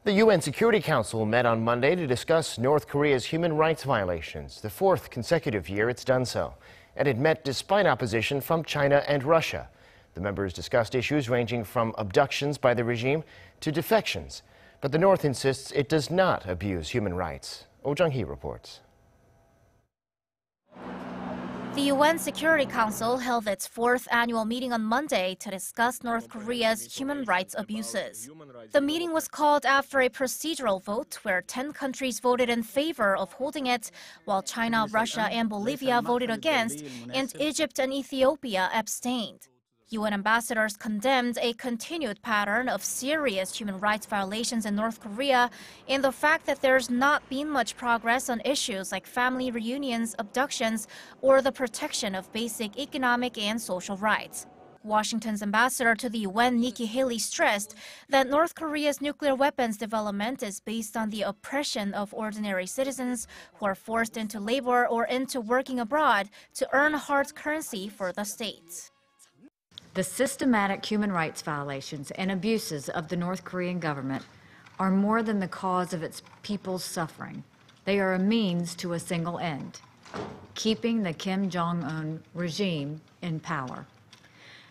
The UN Security Council met on Monday to discuss North Korea's human rights violations, the fourth consecutive year it's done so. And it met despite opposition from China and Russia. The members discussed issues ranging from abductions by the regime to defections. But the North insists it does not abuse human rights. Jung-hee reports. The UN Security Council held its fourth annual meeting on Monday to discuss North Korea's human rights abuses. The meeting was called after a procedural vote where 10 countries voted in favor of holding it, while China, Russia, and Bolivia voted against, and Egypt and Ethiopia abstained. UN ambassadors condemned a continued pattern of serious human rights violations in North Korea and the fact that there's not been much progress on issues like family reunions, abductions, or the protection of basic economic and social rights. Washington's ambassador to the UN, Nikki Haley, stressed that North Korea's nuclear weapons development is based on the oppression of ordinary citizens who are forced into labor or into working abroad to earn hard currency for the state. The systematic human rights violations and abuses of the North Korean government are more than the cause of its people's suffering. They are a means to a single end: keeping the Kim Jong-un regime in power.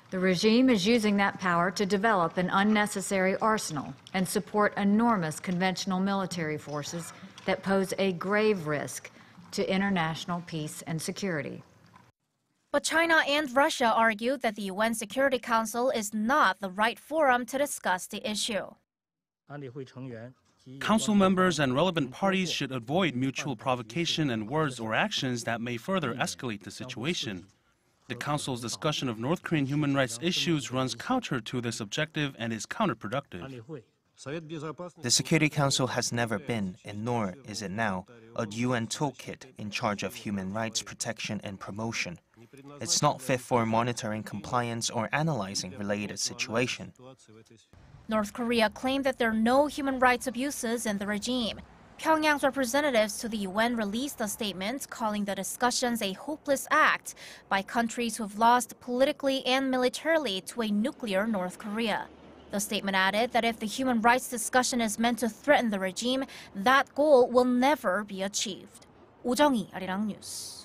The regime is using that power to develop an unnecessary arsenal and support enormous conventional military forces that pose a grave risk to international peace and security. But China and Russia argued that the UN Security Council is not the right forum to discuss the issue. Council members and relevant parties should avoid mutual provocation and words or actions that may further escalate the situation. The Council's discussion of North Korean human rights issues runs counter to this objective and is counterproductive. The Security Council has never been, and nor is it now, a UN toolkit in charge of human rights protection and promotion. It's not fit for monitoring compliance or analyzing related situation. North Korea claimed that there are no human rights abuses in the regime. Pyongyang's representatives to the UN released a statement calling the discussions a hopeless act by countries who have lost politically and militarily to a nuclear North Korea. The statement added that if the human rights discussion is meant to threaten the regime, that goal will never be achieved. Jung-hee, Arirang News.